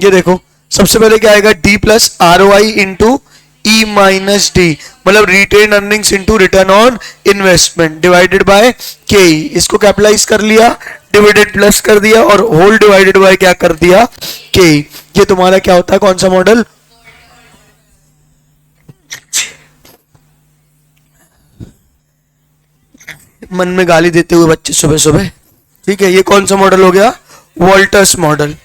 ये देखो सबसे पहले क्या आएगा, D plus R O I into E minus D, मतलब retained earnings into return on investment divided by K. इसको कैपिटलाइज कर लिया, डिविडेंड प्लस कर दिया और होल डिवाइडेड बाय क्या कर दिया, के। ये तुम्हारा क्या होता है, कौन सा मॉडल? मन में गाली देते हुए बच्चे सुबह सुबह, ठीक है। ये कौन सा मॉडल हो गया, वॉल्टर्स मॉडल।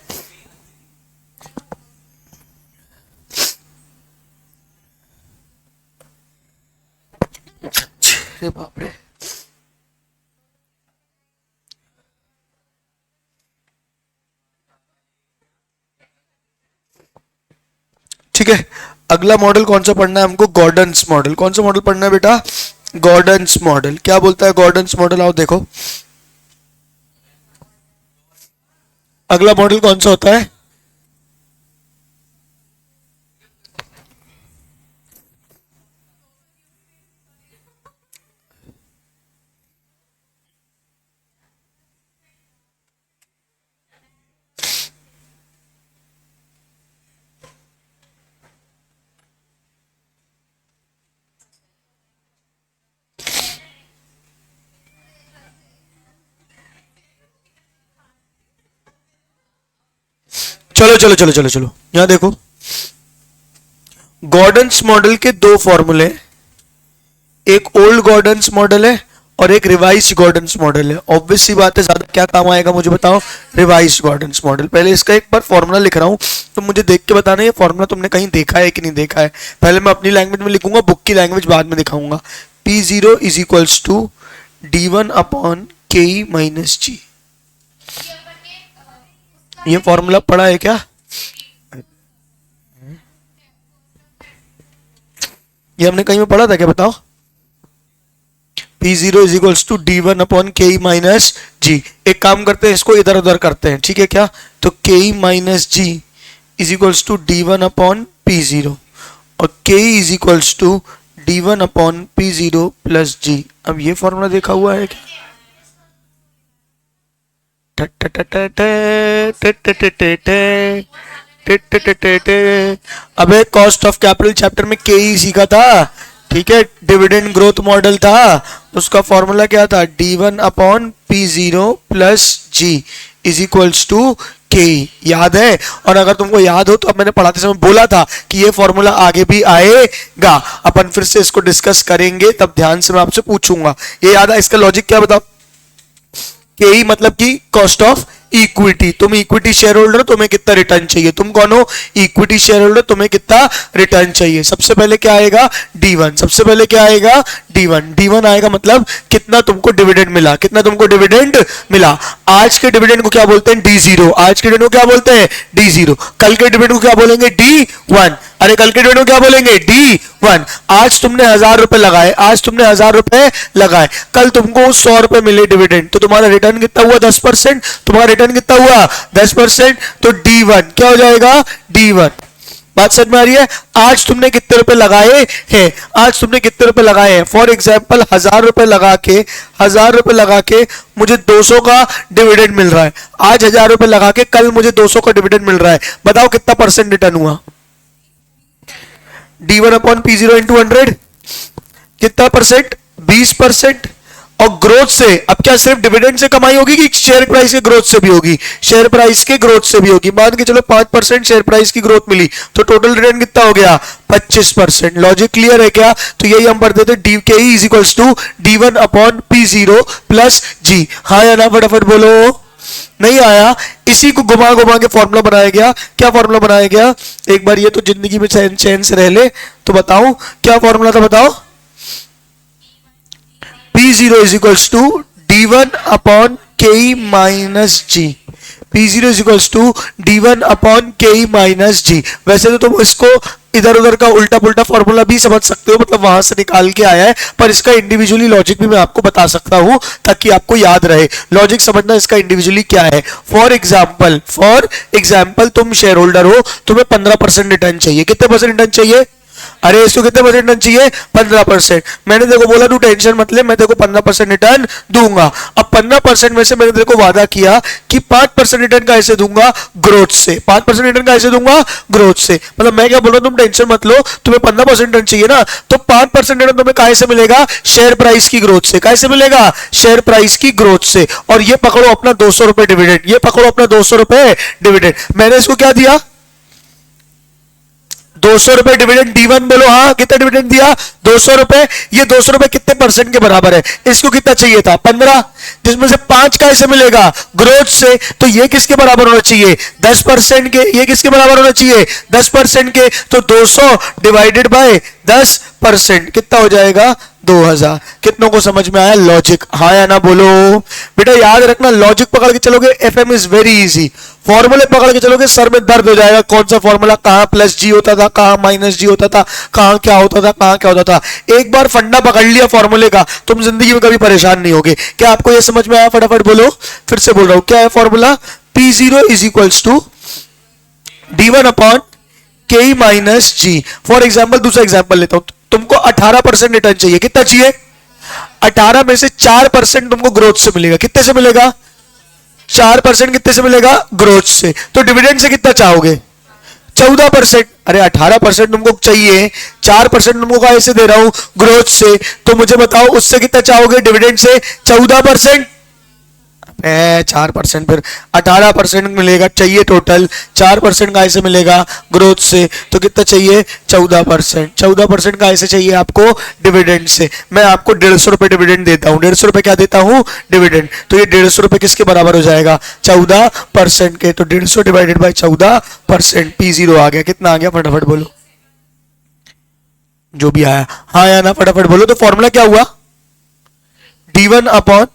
अरे बाप रे, ठीक है। अगला मॉडल कौन सा पढ़ना है हमको, गॉर्डन्स मॉडल। कौन सा मॉडल पढ़ना है बेटा, गॉर्डन्स मॉडल। क्या बोलता है गॉर्डन्स मॉडल, आओ देखो। अगला मॉडल कौन सा होता है, चलो चलो चलो चलो चलो, यहां देखो। गॉर्डन्स मॉडल के दो फॉर्मूले, एक ओल्ड गॉर्डन्स मॉडल है और एक रिवाइज गॉर्डन्स मॉडल है। ऑब्वियस सी बात है, ज्यादा क्या काम आएगा मुझे बताओ, रिवाइज गॉर्डन्स मॉडल। पहले इसका एक बार फॉर्मूला लिख रहा हूं, तो मुझे देख के बताना ये फॉर्मूला तुमने कहीं देखा है कि नहीं देखा है। पहले मैं अपनी लैंग्वेज में लिखूंगा, बुक की लैंग्वेज बाद में दिखाऊंगा। P zero is equals to D one upon K E minus जी। ये फॉर्मूला पढ़ा है क्या, ये हमने कहीं में पढ़ा था क्या, बताओ। P zero is equals to D one upon K E minus जी। एक काम करते हैं, इसको इधर उधर करते हैं, ठीक है क्या। तो K E minus G is equals to D one upon P zero, और K E is equals to D one upon P zero plus G. अब ये फॉर्मूला देखा हुआ है क्या, अबे कॉस्ट ऑफ कैपिटल चैप्टर में के ई सीखा था, ठीक है। डिविडेंड ग्रोथ मॉडल था, उसका फॉर्मूला क्या था, D one upon P zero plus G is equals to K. याद है? और अगर तुमको याद हो तो अब मैंने पढ़ाते समय बोला था कि ये फॉर्मूला आगे भी आएगा, अपन फिर से इसको डिस्कस करेंगे, तब ध्यान से मैं आपसे पूछूंगा। ये याद है? इसका लॉजिक क्या बताओ। के मतलब की कॉस्ट ऑफ इक्विटी, तुम इक्विटी शेयर होल्डर, तुम्हें कितना रिटर्न चाहिए, तुम कौन हो, इक्विटी शेयर होल्डर, तुम्हें कितना रिटर्न चाहिए। सबसे पहले क्या आएगा, डी1। सबसे पहले क्या आएगा, डी1। डी1 आएगा मतलब कितना तुमको डिविडेंड मिला, कितना तुमको डिविडेंड मिला। आज के डिविडेंड को क्या बोलते हैं, डी0। आज के डिविडेंड को क्या बोलते हैं, डी0। कल के डिविडेंड को क्या बोलेंगे, डी1। अरे कल के डिविडेंड को क्या बोलेंगे, डी1। आज तुमने 1000 रुपए लगाए, आज तुमने 1000 रुपए लगाए, कल तुमको 100 रुपए मिले डिविडेंड, तो तुम्हारा रिटर्न कितना हुआ, 10%। तुम्हारा रिटर्न कितना हुआ, 10%। तो डी1 क्या हो जाएगा, डी1। बात समझ में आ रही है? आज तुमने कितने रुपए लगाए हैं, आज तुमने कितने रुपए लगाए हैं। फॉर एग्जाम्पल 1000 रुपए लगा के, 1000 रुपए लगा के मुझे 200 का डिविडेंड मिल रहा है। आज 1000 रुपए लगा के कल मुझे 200 का डिविडेंड मिल रहा है। बताओ कितना परसेंट रिटर्न हुआ, D1 upon P zero into 100 कितना परसेंट, 20%। और ग्रोथ से, अब क्या सिर्फ डिविडेंड से कमाई होगी कि शेयर प्राइस के ग्रोथ से भी होगी, शेयर प्राइस के ग्रोथ से भी होगी। मान के चलो 5% शेयर प्राइस की ग्रोथ मिली, तो टोटल रिटर्न कितना हो गया, 25%। लॉजिक क्लियर है क्या? तो यही हम पढ़ते थे, D K is equals to D1 upon P zero plus G. हाँ या ना, फटाफट बोलो। नहीं आया? इसी को घुमा घुमा के फॉर्मूला बनाया गया। क्या फॉर्मूला बनाया गया, एक बार ये तो जिंदगी में चैन चैन से रह ले, तो बताओ क्या फॉर्मूला था, बताओ। P0 is equals to D1 upon K minus G. P0 is equals to D1 upon K minus G. वैसे तो तुम इसको इधर उधर का उल्टा पुल्टा फॉर्मूला भी समझ सकते हो, मतलब वहां से निकाल के आया है, पर इसका इंडिविजुअली लॉजिक भी मैं आपको बता सकता हूं ताकि आपको याद रहे। लॉजिक समझना इसका इंडिविजुअली क्या है। फॉर एग्जाम्पल तुम शेयर होल्डर हो, तुम्हें 15% रिटर्न चाहिए। कितने परसेंट रिटर्न चाहिए, अरे इसको कितने परसेंट रिटर्न चाहिए? 15%। मैंने देखो बोला तू टेंशन मत ले, मैं देखो 15% रिटर्न दूंगा। अब 15% में से मैंने देखो वादा किया कि 5% रिटर्न का ऐसे दूंगा ग्रोथ से, 5% रिटर्न का ऐसे दूंगा ग्रोथ से। मतलब मैं क्या बोल रहा हूं, तुम टेंशन मत लो, तुम्हें 15% रिटर्न चाहिए ना, तो 5% रिटर्न तुम्हें काहे से मिलेगा? शेयर प्राइस की ग्रोथ से। काहे से मिलेगा? शेयर प्राइस की ग्रोथ से। और ये पकड़ो अपना 200 रुपए डिविडेंड, ये पकड़ो अपना 200 रुपए डिविडेंड। मैंने इसको क्या दिया? 200 रुपए डिविडेंड। D1 बोलो हाँ, कितना डिविडेंड दिया? 200 रुपए। ये 200 रुपए कितने परसेंट के बराबर है? इसको कितना चाहिए था? 15, जिसमें से 5 का ऐसे मिलेगा ग्रोथ से। तो ये किसके बराबर होना चाहिए? 10% के। ये किसके बराबर होना चाहिए? 10% के। तो 200 डिवाइडेड बाय 10% कितना हो जाएगा? 2000। कितनों को समझ में आया लॉजिक? हाँ या ना बोलो। बेटा याद रखना, लॉजिक पकड़ के चलोगे एफएम इज वेरी इजी। फॉर्मूले पकड़ के चलोगे सर में दर्द हो जाएगा। कौन सा फॉर्मूला कहां प्लस जी होता था, कहां माइनस जी होता था, कहां क्या होता था, कहां क्या होता था। एक बार फंडा पकड़ लिया फॉर्मूले का, तुम जिंदगी में कभी परेशान नहीं होगे। क्या आपको यह समझ में आया? फटाफट बोलो। फिर से बोल रहा हूं, क्या है formula? P0 is equals to D1 upon K minus G. For example दूसरा एग्जाम्पल लेता हूं, तुमको 18% रिटर्न चाहिए। कितना चाहिए? 18 में से 4% तुमको ग्रोथ से मिलेगा। कितने से मिलेगा? 4% कितने से मिलेगा? ग्रोथ से। तो डिविडेंड से कितना चाहोगे? 14%। अरे 18% तुमको चाहिए, 4% तुमको का ऐसे दे रहा हूं ग्रोथ से, तो मुझे बताओ उससे कितना चाहोगे? डिविडेंड से 14%। 4% फिर 18% मिलेगा चाहिए टोटल। 4% का ऐसे मिलेगा ग्रोथ से, तो कितना चाहिए? 14%। 14% का ऐसे चाहिए आपको डिविडेंड से। मैं आपको 150 रुपए डिविडेंड देता हूं। 150 रुपए क्या देता हूं? डिविडेंड। तो ये 150 रुपए किसके बराबर हो जाएगा? 14% के। तो 150 डिवाइडेड बाई 14%। P0 आ गया। कितना आ गया? फटाफट बोलो जो भी आया। हाँ या ना फटाफट बोलो। तो फॉर्मूला क्या हुआ? D1 upon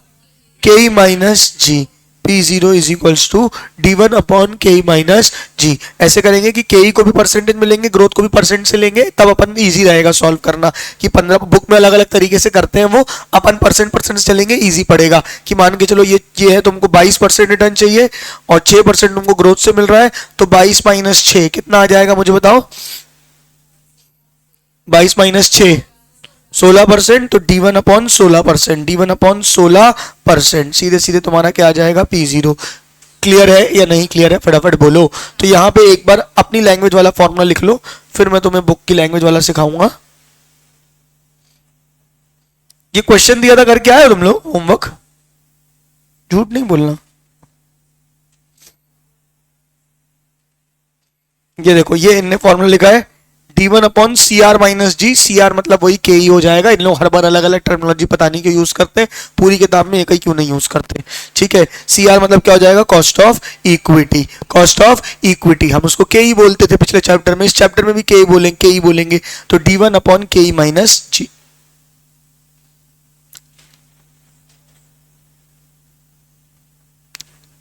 K minus G. P0 is equals to D1 upon K minus G. ऐसे करेंगे कि के को भी परसेंटेज में लेंगे, ग्रोथ को भी परसेंट से लेंगे, तब अपन इजी रहेगा सॉल्व करना। कि 15 बुक में अलग अलग तरीके से करते हैं वो, अपन परसेंट से चलेंगे, इजी पड़ेगा। कि मान के चलो ये है, तुमको 22% रिटर्न चाहिए और 6% तुमको ग्रोथ से मिल रहा है, तो 22 माइनस 6 कितना आ जाएगा मुझे बताओ? 22 माइनस 6 16%। तो D1 अपॉन 16%, D1 अपॉन 16%। सीधे सीधे तुम्हारा क्या आ जाएगा? P0। क्लियर है या नहीं क्लियर है? फटाफट बोलो। तो यहां पे एक बार अपनी लैंग्वेज वाला फॉर्मूला लिख लो, फिर मैं तुम्हें बुक की लैंग्वेज वाला सिखाऊंगा। ये क्वेश्चन दिया था, करके आए हो तुम लोग होमवर्क? झूठ नहीं बोलना। ये देखो, ये इनने फॉर्मूला लिखा है D1 अपॉन CR माइनस जी। CR मतलब वही के हो जाएगा। इन लोग हर बार अलग अलग टर्मिनोलॉजी पता नहीं क्यों यूज करते हैं, पूरी किताब में एक ही क्यों नहीं यूज करते। ठीक है, CR मतलब क्या हो जाएगा? Cost of equity. Cost of equity हम उसको के ही बोलते थे पिछले चैप्टर में, इस चैप्टर में भी के ही बोलेंगे। तो D1 अपॉन के माइनस जी।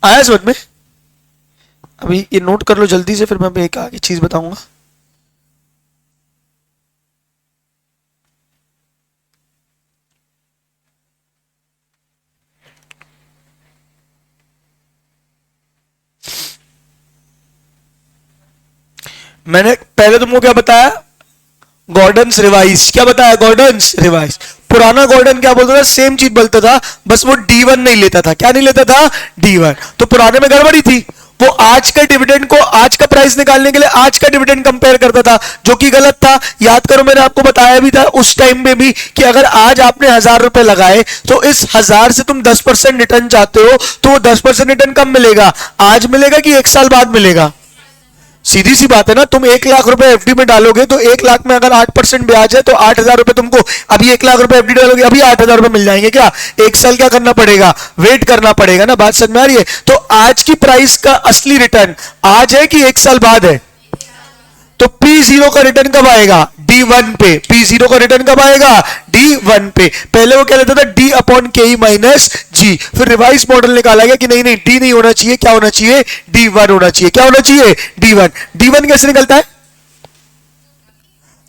आया समझ में? अभी ये नोट कर लो जल्दी से, फिर मैं एक आगे चीज बताऊंगा। मैंने पहले तुमको क्या बताया? Gordon's revise. क्या बताया? Gordon's revise. पुराना गॉर्डन क्या बोलता था? सेम चीज बोलता था, बस वो D1 नहीं लेता था। क्या नहीं लेता था? D1। तो पुराने में गड़बड़ी थी, वो आज का डिविडेंड को, आज का प्राइस निकालने के लिए आज का डिविडेंड कंपेयर करता था, जो कि गलत था। याद करो, मैंने आपको बताया भी था उस टाइम में भी कि अगर आज आपने 1000 रुपए लगाए, तो इस 1000 से तुम 10% रिटर्न चाहते हो, तो वो 10% रिटर्न कब मिलेगा? आज मिलेगा कि 1 साल बाद मिलेगा? सीधी सी बात है ना। तुम 1 लाख रुपए एफडी में डालोगे, तो 1 लाख में अगर 8% ब्याज है, तो 8000 रुपए तुमको, अभी 1 लाख रुपए एफडी डालोगे, अभी 8000 रुपए मिल जाएंगे क्या? 1 साल क्या करना पड़ेगा? वेट करना पड़ेगा ना। बात समझ में आ रही है? तो आज की प्राइस का असली रिटर्न आज है कि 1 साल बाद है? तो P0 का रिटर्न कब आएगा? D1 पे। P0 का रिटर्न कब आएगा? D1 पे। पहले वो क्या लेता था? D अपॉन के माइनस जी। फिर रिवाइज मॉडल निकाला गया कि नहीं नहीं, D नहीं होना चाहिए, क्या होना चाहिए? D1 होना चाहिए। क्या होना चाहिए? D1। D1 कैसे निकलता है?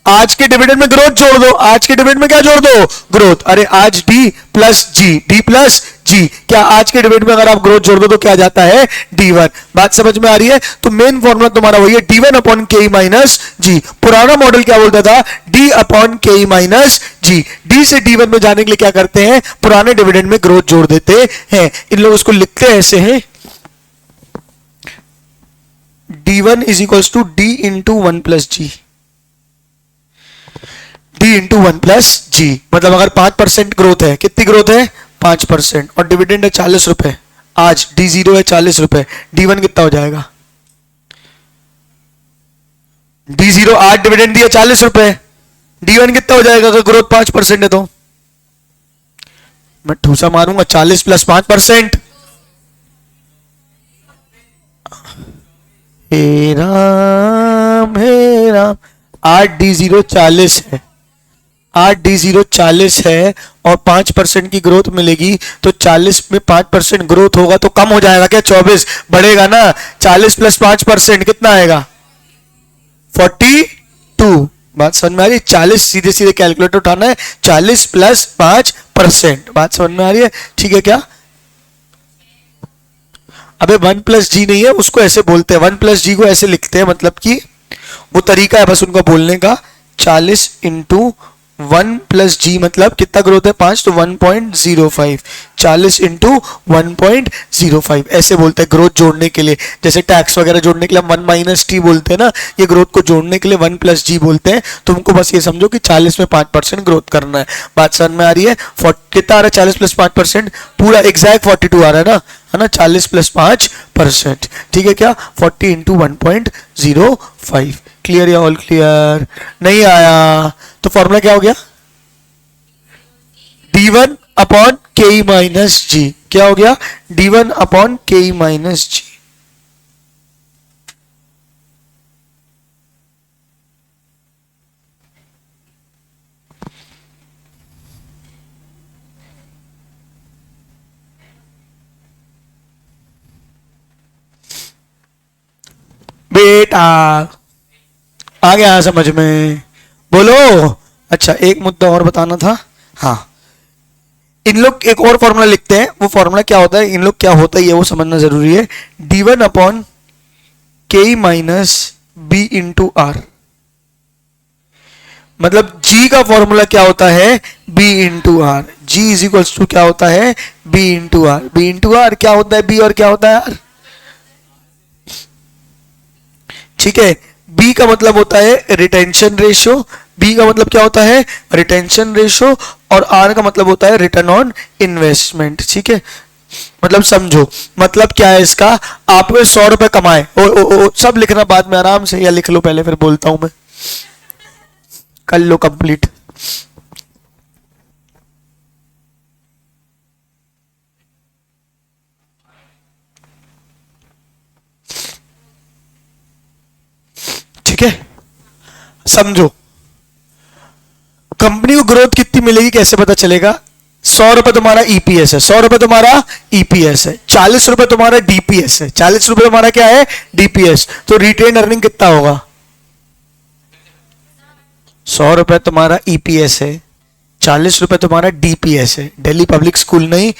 आज के डिविडेंड में ग्रोथ जोड़ दो। आज के डिविडेंड में क्या जोड़ दो? ग्रोथ। अरे आज D plus G, D plus जी। क्या आज के डिबेट में अगर आप ग्रोथ जोड़ दो तो क्या जाता है, D1। बात समझ में आ रही है? तो मेन फॉर्मूला तुम्हारा वही है, D1 अपॉन के माइनस जी। पुराना मॉडल क्या बोलता था, D अपॉन के माइनस जी। D से D1 में जाने के लिए क्या करते हैं, पुराने डिविडेंड में ग्रोथ जोड़ देते हैं। इन लोग उसको लिखते हैं ऐसे हैं, D1 is equals to D into 1 plus G. D into 1 plus G, मतलब अगर 5% ग्रोथ है, कितनी ग्रोथ है, 5%, और डिविडेंड है 40 रुपए, आज D0 है 40 रुपए, D1 कितना हो जाएगा, D0 आज डिविडेंड दिया 40 रुपए, D1 कितना हो जाएगा अगर ग्रोथ 5% है तो? मैं ठूसा मारूंगा, 40 प्लस 5%। हे राम हे राम, आज D0 40 है, आज D0 40 है और 5% की ग्रोथ मिलेगी, तो 40 में 5% ग्रोथ होगा तो कम हो जाएगा क्या, 24 बढ़ेगा ना। 40 प्लस 5% कितना आएगा, 42। बात समझ में आ रही है? 40 सीधे सीधे कैलकुलेटर उठाना है, 40 प्लस 5%। बात समझ में आ रही है? ठीक है क्या? अबे 1 प्लस जी नहीं है, उसको ऐसे बोलते हैं, 1 प्लस जी को ऐसे लिखते हैं, मतलब कि वो तरीका है बस उनका बोलने का। 40 इंटू 1 प्लस जी मतलब कितना ग्रोथ है, 5, तो 1.05। 40 इंटू 1.05 ऐसे बोलते हैं ग्रोथ जोड़ने के लिए। जैसे टैक्स वगैरह जोड़ने के लिए हम 1 माइनस टी बोलते हैं ना, ये ग्रोथ को जोड़ने के लिए 1 प्लस जी बोलते हैं। तुमको बस ये समझो कि 40 में 5% ग्रोथ करना है। बात समझ में आ रही है? कितना आ रहा है 40 प्लस 5%, पूरा एग्जैक्ट 42 आ रहा है ना, है ना, 40 प्लस 5%। ठीक है क्या, 40 इंटू 1.05। क्लियर या ऑल क्लियर? नहीं आया तो फॉर्मूला क्या हो गया, D1 अपॉन के माइनस जी। क्या हो गया, D1 अपॉन के माइनस जी। बेटा आ गया समझ में? बोलो। अच्छा एक मुद्दा और बताना था, हाँ, इन लोग एक और फॉर्मूला लिखते हैं, वो फॉर्मूला क्या होता है, इन लोग क्या होता है ये वो समझना जरूरी है। D1 upon K minus B into R, मतलब G का फॉर्मूला क्या होता है, B into R. G is equals to क्या होता है, B into R. B into R क्या होता है, B और क्या होता है आर। ठीक है, B का मतलब होता है रिटेंशन रेशियो, B का मतलब क्या होता है, रिटेंशन रेशियो, और R का मतलब होता है रिटर्न ऑन इन्वेस्टमेंट। ठीक है, मतलब समझो, मतलब क्या है इसका, आपने 100 रुपए कमाए, सब लिखना बाद में आराम से, या लिख लो पहले फिर बोलता हूं मैं, कर लो कंप्लीट। ठीक है, समझो कंपनी को ग्रोथ कितनी मिलेगी कैसे पता चलेगा। 100 रुपए तुम्हारा ईपीएस है, 100 रुपए तुम्हारा ईपीएस है, 40 रुपए तुम्हारा डीपीएस है, 40 रुपए तुम्हारा क्या है, डीपीएस। तो रिटेन अर्निंग कितना होगा, 100 रुपए तुम्हारा ईपीएस है, 40 रुपए तुम्हारा डीपीएस है, दिल्ली पब्लिक स्कूल नहीं,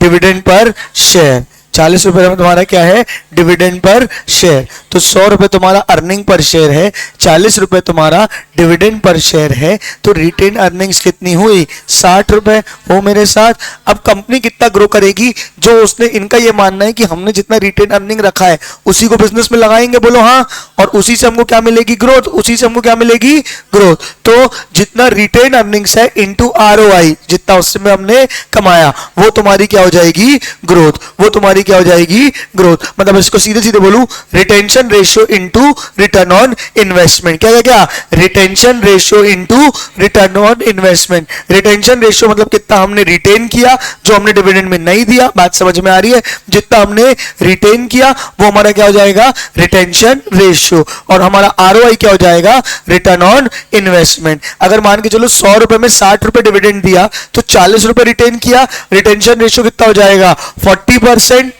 डिविडेंड पर शेयर। 40 रुपए में तुम्हारा क्या है, डिविडेंड पर शेयर। तो 100 रुपए तुम्हारा अर्निंग पर शेयर है, 40 रुपए तुम्हारा डिविडेंड पर शेयर है, तो रिटेन अर्निंग्स कितनी हुई, 60 रुपए। हो मेरे साथ? अब कंपनी कितना ग्रो करेगी, जो उसने, इनका ये मानना है कि हमने जितना रिटेन अर्निंग रखा है उसी को बिजनेस में लगाएंगे, बोलो हाँ, और उसी से हमको क्या मिलेगी, ग्रोथ। उसी से हमको क्या मिलेगी, ग्रोथ। तो जितना रिटेन अर्निंग्स है इंटू आरओआई, जितना उसमें हमने कमाया, वो तुम्हारी क्या हो जाएगी, ग्रोथ। वो तुम्हारी क्या हो जाएगी, ग्रोथ। मतलब इसको सीधे सीधे बोलूं, retention ratio into return on investment. क्या क्या क्या, retention ratio into return on investment. Retention ratio मतलब कितना हमने रिटेन किया जो हमने डिविडेंड में नहीं दिया। बात समझ में आ रही है? जितना हमने रिटेन किया वो हमारा क्या हो जाएगा, रिटेंशन रेशियो, और हमारा आरओआई क्या हो जाएगा, रिटर्न ऑन इन्वेस्टमेंट। अगर मान के चलो 100 रुपए में 60 रुपए डिविडेंड दिया तो 40 रुपए रिटेन किया, रिटेंशन रेशियो कितना हो जाएगा, 40%।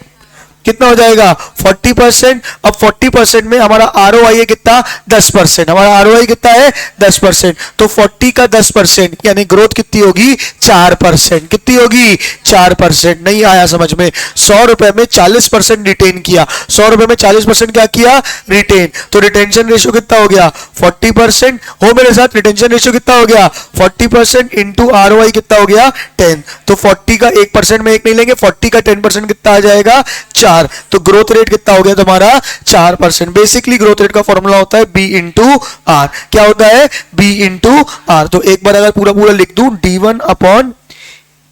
कितना हो जाएगा 40%। अब 40% में हमारा आरओआई है कितना 10%, हमारा आरओआई कितना है 10%, तो 40 का 10% यानी ग्रोथ कितनी होगी 4%, कितनी होगी 4%। नहीं आया समझ में, 100 रुपए में 40% रिटेन किया, 100 रुपए में 40% क्या किया रिटेन, तो रिटेंशन रेशियो कितना हो गया 40%। हो मेरे साथ, रिटेंशन रेशियो कितना हो गया 40% इंटू आरओआई कितना हो गया 10, तो 40 का 1% में एक नहीं लेंगे, 40 का 10% कितना आ जाएगा 4, तो ग्रोथ रेट कितना हो गया तुम्हारा 4%। बेसिकली ग्रोथ रेट का फॉर्मूला होता है बी इंटू आर, क्या होता है बी इंटू आर। तो एक बार अगर पूरा पूरा लिख दूं, D1 upon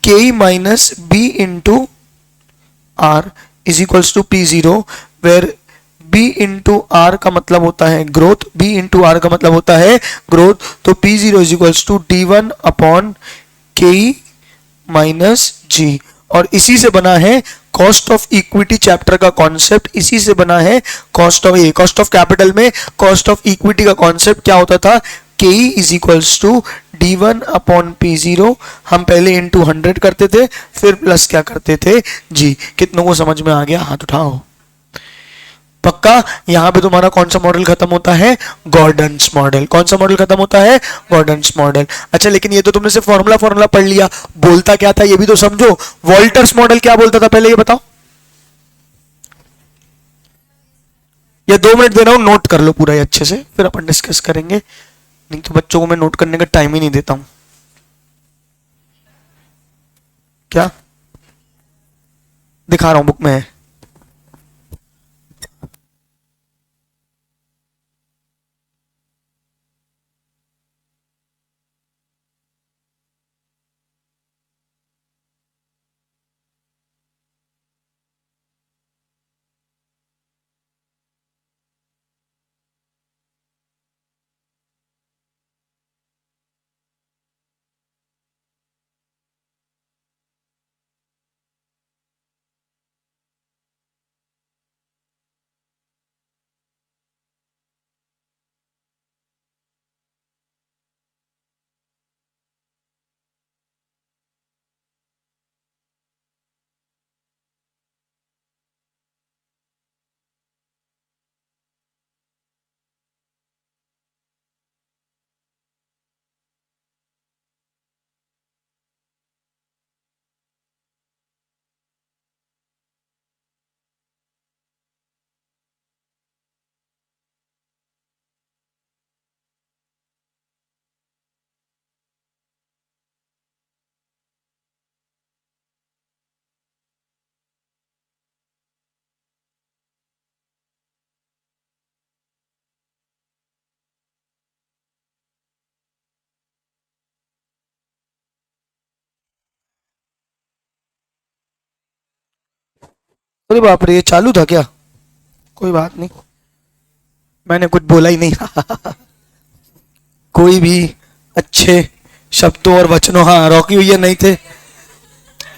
K minus B into R is equals to P0, where B into R का मतलब होता है ग्रोथ, B इंटू आर का मतलब होता है ग्रोथ, तो P0 is equals to D1 upon K minus G. और इसी से बना है कॉस्ट ऑफ इक्विटी चैप्टर का कॉन्सेप्ट, इसी से बना है कॉस्ट ऑफ कैपिटल में कॉस्ट ऑफ इक्विटी का कॉन्सेप्ट क्या होता था, के is equals to D1 upon P0, हम पहले इंटू 100 करते थे, फिर प्लस क्या करते थे जी। कितनों को समझ में आ गया हाथ उठाओ। पक्का। यहां पे तुम्हारा कौन सा मॉडल खत्म होता है, गॉर्डन्स मॉडल। कौन सा मॉडल खत्म होता है, गॉर्डन्स मॉडल। अच्छा, लेकिन ये तो तुमने सिर्फ फॉर्मूला पढ़ लिया, बोलता क्या था ये भी तो समझो। वॉल्टर्स मॉडल क्या बोलता था पहले ये बताओ, ये 2 मिनट दे रहा हूं, नोट कर लो पूरा अच्छे से, फिर अपन डिस्कस करेंगे, नहीं तो बच्चों को मैं नोट करने का टाइम ही नहीं देता हूं। क्या दिखा रहा हूं, बुक में है। अरे बाप रे, ये चालू था क्या, कोई बात नहीं, मैंने कुछ बोला ही नहीं। कोई भी अच्छे शब्दों और वचनों, हाँ रॉकी भैया नहीं थे,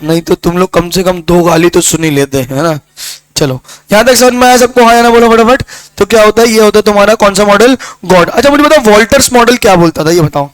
नहीं तो तुम लोग कम से कम 2 गाली तो सुन ही लेते है ना। चलो यहां तक समझ में आया सबको, हाँ या ना बोलो फटाफट। तो क्या होता है, ये होता है तुम्हारा कौन सा मॉडल, गॉड। अच्छा मुझे बताओ वॉल्टर्स मॉडल क्या बोलता था ये बताओ,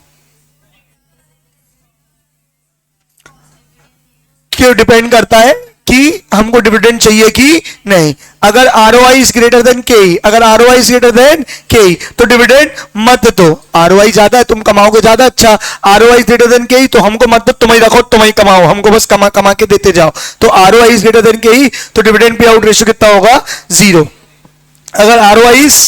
क्यों डिपेंड करता है कि हमको डिविडेंड चाहिए कि नहीं। अगर आरओआई इज ग्रेटर देन के, अगर आरओआई इज ग्रेटर देन के तो डिविडेंड मत दो। आरओआई ज्यादा है, तुम कमाओगे ज्यादा, अच्छा आरओआई इज ग्रेटर देन के तो हमको मत दो, तुम ही रखो तुम ही कमाओ, हमको बस कमा कमा के देते जाओ। तो आरओआई इज ग्रेटर देन के तो डिविडेंड पे आउट रेशियो कितना होगा 0। अगर आरओआई इज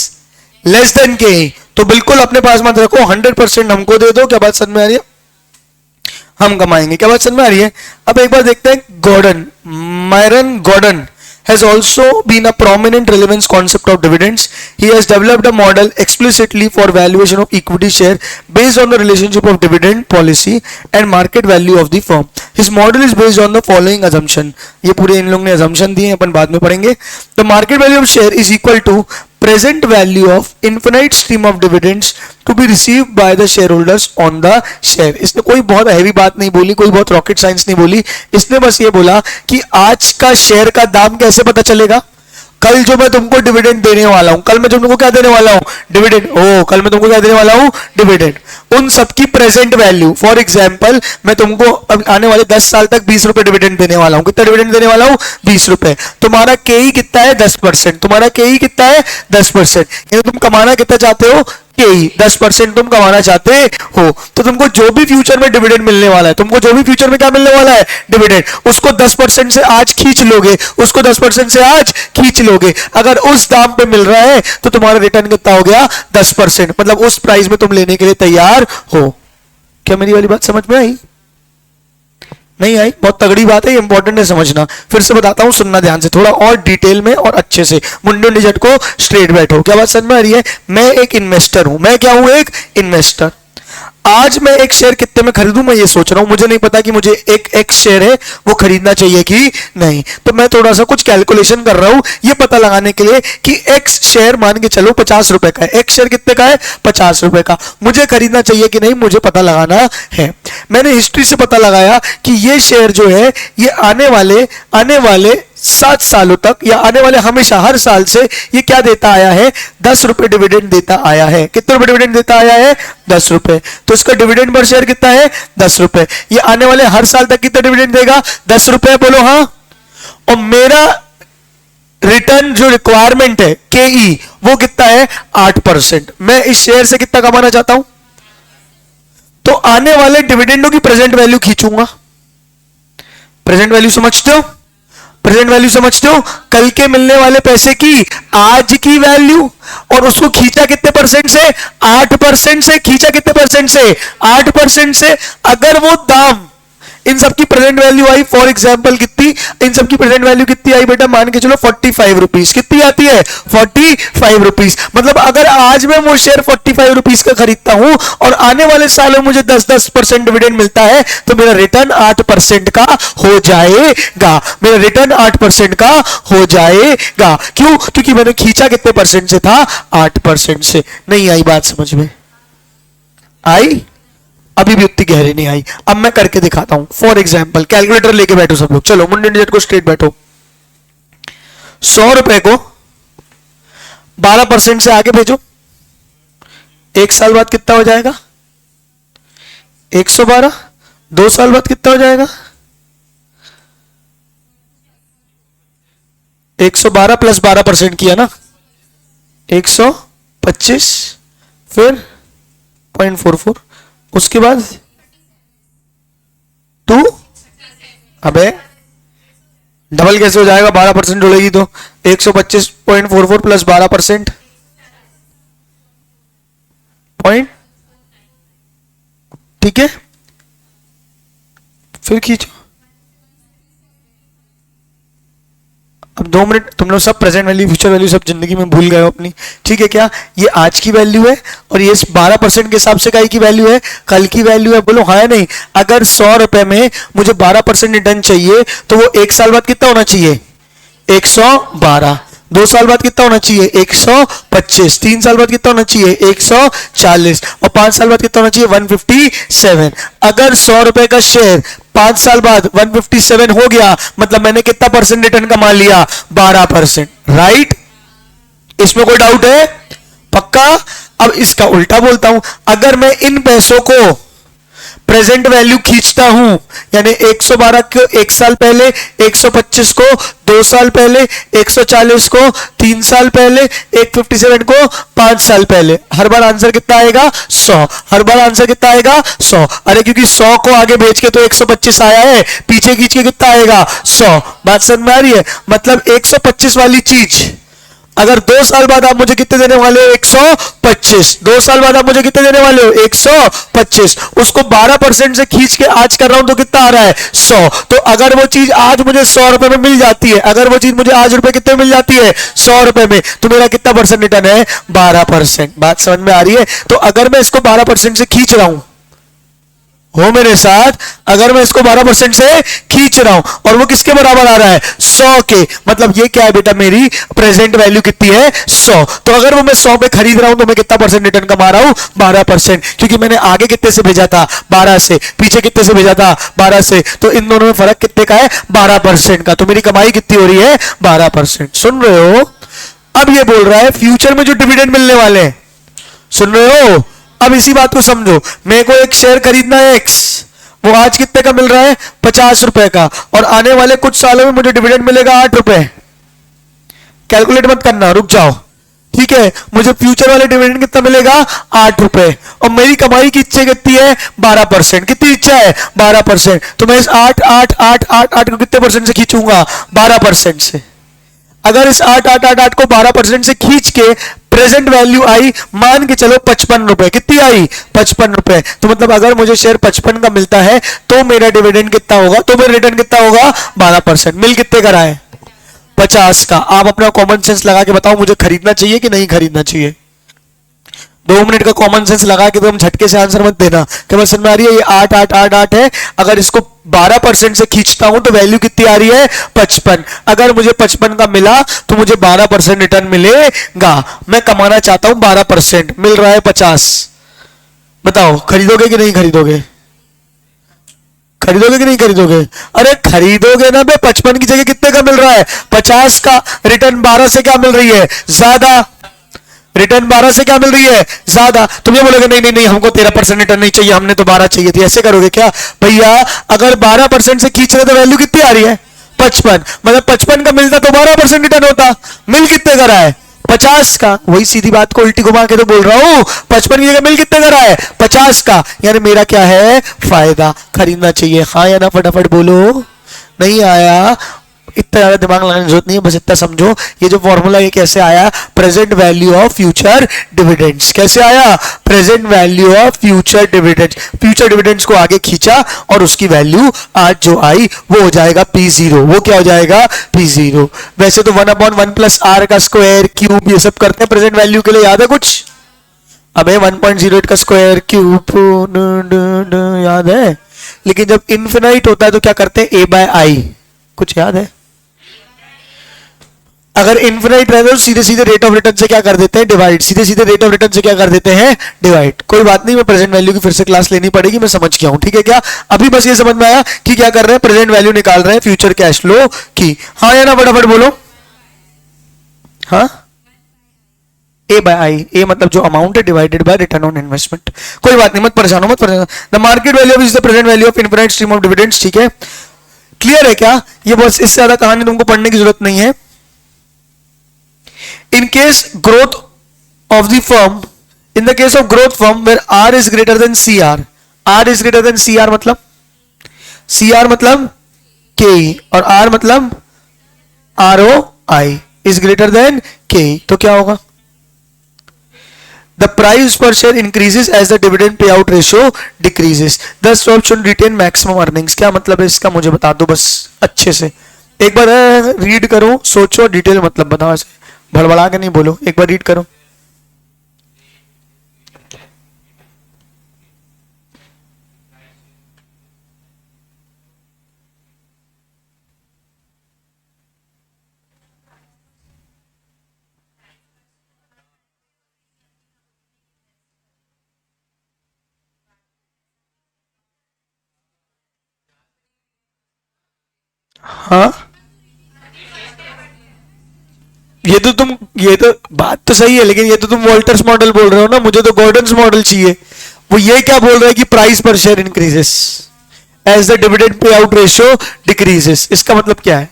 लेस देन के तो बिल्कुल अपने पास मत रखो, 100% हमको दे दो। क्या बात समझ में आ रही है, हम कमाएंगे। क्या बात समझ में आ रही है। अब एक बार देखते हैं, Gordon, Myron Gordon has also been a prominent relevance concept of dividends. He has developed a model explicitly for valuation of equity share based on the relationship of dividend policy and market value of the firm. His model is based on the following assumption. ये पूरे इन लोग ने assumption दिए, अपन बाद में पढ़ेंगे। The market value of share is equal to present value of infinite stream of dividends to be received by the shareholders on the share. इसने कोई बहुत हैवी बात नहीं बोली, कोई बहुत रॉकेट साइंस नहीं बोली, इसने बस ये बोला कि आज का शेयर का दाम कैसे पता चलेगा, कल जो मैं तुमको डिविडेंड देने वाला हूं, कल मैं तुमको क्या देने वाला हूं, डिविडेंड। ओ कल मैं तुमको क्या देने वाला हूं, डिविडेंड। उन सबकी प्रेजेंट वैल्यू, फॉर एग्जांपल मैं तुमको अब आने वाले 10 साल तक 20 रुपए डिविडेंड देने वाला हूं। कितना डिविडेंड देने वाला हूं, 20 रुपए। तुम्हारा केई कितना है, 10%। तुम्हारा केई कितना है, 10%। यानी तुम कमाना कितना चाहते हो, केई 10% तुम कमाना चाहते हो। तो तुमको जो भी फ्यूचर में डिविडेंड मिलने वाला है, तुमको जो भी फ्यूचर में क्या मिलने वाला है, डिविडेंड, उसको 10% से आज खींच लोगे, उसको 10% से आज खींच लोगे। अगर उस दाम पे मिल रहा है तो तुम्हारा रिटर्न कितना हो गया, 10%। मतलब उस प्राइस में तुम लेने के लिए तैयार हो। क्या मेरी वाली बात समझ में आई, नहीं आई? बहुत तगड़ी बात है, इंपॉर्टेंट है समझना। फिर से बताता हूं, सुनना ध्यान से, थोड़ा और डिटेल में और अच्छे से। मुंडे निजट को स्ट्रेट बैठो। क्या बात समझ में आ रही है? मैं एक इन्वेस्टर हूं। मैं क्या हूं, एक इन्वेस्टर। आज मैं एक शेयर कितने में खरीदूं, मैं ये सोच रहा हूं। मुझे नहीं पता कि मुझे एक एक्स शेयर है वो खरीदना चाहिए कि नहीं। तो मैं थोड़ा सा कुछ कैलकुलेशन कर रहा हूं ये पता लगाने के लिए कि एक्स शेयर मान के चलो 50 रुपए का है। एक्स शेयर कितने का है, 50 रुपए का। मुझे खरीदना चाहिए कि नहीं, मुझे पता लगाना है। मैंने हिस्ट्री से पता लगाया कि ये शेयर जो है ये आने वाले 7 सालों तक या आने वाले हमेशा हर साल से ये क्या देता आया है, 10 रुपए डिविडेंड देता आया है। कितने रुपए डिविडेंड देता आया है, 10 रुपए। तो इसका डिविडेंड पर शेयर कितना है, 10 रुपए। ये आने वाले हर साल तक कितना डिविडेंड देगा, 10 रुपए। बोलो हाँ। और मेरा रिटर्न जो रिक्वायरमेंट है केई वो कितना है, 8%। मैं इस शेयर से कितना कमाना चाहता हूं, तो आने वाले डिविडेंडों की प्रेजेंट वैल्यू खींचूंगा। प्रेजेंट वैल्यू समझते हो, प्रेजेंट वैल्यू समझते हो, कल के मिलने वाले पैसे की आज की वैल्यू। और उसको खींचा कितने परसेंट से, 8% से। खींचा कितने परसेंट से, 8% से। अगर वो दाम, इन सबकी present value I for example कितनी, इन सबकी प्रेजेंट वैल्यू कितनी आई बेटा, मान के चलो 45 रुपीज। कितनी आती है, 45 रुपीज। मतलब अगर आज मैं वो शेयर 45 रुपीज का खरीदता हूं और आने वाले सालों में मुझे 10% डिविडेंड मिलता है तो मेरा रिटर्न 8% का हो जाएगा। मेरा रिटर्न 8% का हो जाएगा। क्यों, क्योंकि मैंने खींचा कितने परसेंट से था, 8% से। नहीं आई बात समझ में, आई? अभी भी उतनी गहरी नहीं आई। अब मैं करके दिखाता हूं। फॉर एग्जाम्पल कैलकुलेटर लेके बैठो सब लोग, चलो मुंडे निजट को स्ट्रेट बैठो। 100 रुपए को 12% से आगे भेजो, 1 साल बाद कितना हो जाएगा, 112। 2 साल बाद कितना हो जाएगा, 112 प्लस 12% किया ना, 125। फिर 0.44, उसके बाद 2। अबे डबल कैसे हो जाएगा, 12% जुड़ेगी तो 125.44 प्लस 12% पॉइंट, ठीक है। फिर खींचो। अब 2 मिनट, तुम लोग सब प्रेजेंट वैल्यू फ्यूचर वैल्यू सब जिंदगी में भूल गए हो अपनी, ठीक है क्या? ये आज की वैल्यू है और ये 12% के हिसाब से कल की वैल्यू है, कल की वैल्यू है। बोलो हाँ या नहीं? अगर 100 रुपए में मुझे 12% रिटर्न चाहिए तो वो 1 साल बाद कितना होना चाहिए, 112। 2 साल बाद कितना होना चाहिए, 125। 3 साल बाद कितना होना चाहिए, 140। और 5 साल बाद कितना होना चाहिए, 157। अगर 100 रुपए का शेयर 5 साल बाद 157 हो गया, मतलब मैंने कितना परसेंट रिटर्न कमा लिया, 12%। राइट? इसमें कोई डाउट है? पक्का? अब इसका उल्टा बोलता हूं, अगर मैं इन पैसों को प्रेजेंट वैल्यू खींचता हूं, यानी 112 को 1 साल पहले, 125 को 2 साल पहले, 140 को 3 साल पहले, 157 को 5 साल पहले, हर बार आंसर कितना आएगा, 100। हर बार आंसर कितना आएगा, 100। अरे क्योंकि 100 को आगे भेज के तो 125 आया है, पीछे खींच के कितना आएगा, 100। बात समझ में आ रही है? मतलब 125 वाली चीज अगर 2 साल बाद आप मुझे कितने देने वाले हो, 125। 2 साल बाद आप मुझे कितने देने वाले हो, 125। उसको 12% से खींच के आज कर रहा हूं तो कितना आ रहा है, 100। तो अगर वो चीज आज मुझे 100 रुपए में मिल जाती है, अगर वो चीज मुझे आज रुपए कितने मिल जाती है, 100 रुपए में, तो मेरा कितना परसेंट रिटर्न है, 12%। बात समझ में आ रही है? तो अगर मैं इसको 12% से खींच रहा हूं, हो मेरे साथ? अगर मैं इसको 12% से खींच रहा हूं और वो किसके बराबर आ रहा है? 100 के। मतलब ये क्या है बेटा, मेरी प्रेजेंट वैल्यू कितनी है? 100। तो अगर वो मैं 100 पे खरीद रहा हूं तो मैं कितना परसेंट रिटर्न कमा रहा हूं? 12%। क्योंकि मैंने आगे कितने से भेजा था? 12 से। पीछे कितने से भेजा था? 12 से। तो इन दोनों में फर्क कितने का है? 12% का। तो मेरी कमाई कितनी हो रही है? 12%। सुन रहे हो? अब ये बोल रहा है फ्यूचर में जो डिविडेंड मिलने वाले हैं, सुन रहे हो? अब इसी बात को समझो। मेरे को एक शेयर खरीदना है एक्स, वो आज कितने का मिल रहा है? 50 रुपए का, और आने वाले कुछ सालों में मुझे डिविडेंड मिलेगा 8 रुपए। कैलकुलेट मत करना, रुक जाओ। ठीक है, मुझे फ्यूचर वाले डिविडेंड कितना मिलेगा? 8 रुपए। और मेरी कमाई की इच्छा कितनी है? 12%। कितनी इच्छा है? 12%। तो मैं इस 8 को कितने परसेंट से खींचूंगा? 12% से। अगर इस 8 को 12% से खींच के प्रेजेंट वैल्यू आई, मान के चलो 55 रुपए। कितनी आई? 55 रुपए। तो मतलब अगर मुझे शेयर 55 का मिलता है तो मेरा डिविडेंड कितना होगा? तो मेरा रिटर्न कितना होगा? 12%। मिल कितने का रहा है? 50 का। आप अपना कॉमन सेंस लगा के बताओ, मुझे खरीदना चाहिए कि नहीं खरीदना चाहिए? 2 मिनट का कॉमन सेंस लगा के, तो हम झटके से आंसर मत देना कि बस समझ में आ रही है ये 8 है। अगर इसको 12% से खींचता हूं तो वैल्यू कितनी आ रही है? 55। अगर मुझे 55 का मिला तो मुझे 12% रिटर्न मिलेगा। मैं कमाना चाहता हूं 12%, मिल रहा है 50। बताओ खरीदोगे कि नहीं खरीदोगे? खरीदोगे कि नहीं खरीदोगे? अरे खरीदोगे ना बे। 55 की जगह कितने का मिल रहा है? 50 का। रिटर्न 12 से क्या मिल रही है? ज्यादा। रिटर्न 12 से क्या मिल रही है? ज्यादा। तुम ये बोलोगे नहीं नहीं नहीं, हमको 13% रिटर्न नहीं चाहिए, हमने तो 12 चाहिए थी। ऐसे करोगे क्या भैया? अगर 12% से खींच रहे तो वैल्यू कितनी आ रही है? 55। मतलब 55 का मिलता तो 12% रिटर्न होता। मिल कितने का रहा है? 50 का। वही सीधी बात को उल्टी घुमा के तो बोल रहा हूं। 55 की जगह मिल कितने का रहा है? 50 का। यानी मेरा क्या है? फायदा। खरीदना चाहिए, हाँ या ना? फटाफट बोलो। नहीं आया? इतना ज्यादा दिमाग लगाने की जरूरत नहीं है, बस इतना समझो ये जो फॉर्मूला ये कैसे आया? Present value of future dividends. कैसे आया? Present value of future dividends. Future dividends को आगे खींचा और उसकी वैल्यू आज जो आई वो हो जाएगा P0। वो क्या हो जाएगा? P0। वैसे तो 1/1 प्लस आर का स्क्वायर क्यूब ये सब करते हैं प्रेजेंट वैल्यू के लिए, याद है कुछ? अबे 1.08 का स्क्वायर क्यूब याद है? लेकिन जब इन्फिनाइट होता है तो क्या करते हैं? A/I। कुछ याद है? अगर इन्फिनाइट रहता है तो सीधे सीधे रेट ऑफ रिटर्न से क्या कर देते हैं? डिवाइड। सीधे सीधे रेट ऑफ रिटर्न से क्या कर देते हैं? डिवाइड। कोई बात नहीं, मैं प्रेजेंट वैल्यू की फिर से क्लास लेनी पड़ेगी, मैं समझ गया हूं। ठीक है क्या? अभी बस ये समझ में आया कि क्या कर रहे हैं? प्रेजेंट वैल्यू निकाल रहे हैं फ्यूचर कैश फ्लो की। हाँ या ना? फटाफट बोलो। हाँ? A/I। ए मतलब जो अमाउंट है divided by return on investment. कोई बात नहीं, मत परेशान हो, मत परेशान। The market value is the present value of infinite stream of dividends. ठीक है, क्लियर है क्या? ये बस, इससे ज्यादा कहानी तुमको पढ़ने की जरूरत नहीं है। In case growth of the firm, in the case of growth firm where R is greater than CR, R is greater than CR मतलब CR मतलब KE और R मतलब ROI is greater than KE, तो क्या होगा? The price per share increases as the dividend payout ratio decreases. Thus firm should retain maximum earnings. क्या मतलब है इसका? मुझे बता दो बस अच्छे से। एक बार रीड करो, सोचो, डिटेल मतलब बताओ, ऐसे भड़बड़ा के नहीं बोलो। एक बार रीड करो। हाँ, ये तो बात तो सही है, लेकिन ये तो तुम वोल्टर्स मॉडल बोल रहे हो ना, मुझे तो गॉर्डन्स मॉडल चाहिए। वो ये क्या बोल रहा है कि price per share increases as the dividend पे आउट रेशियो डिक्रीजेस। इसका मतलब क्या है?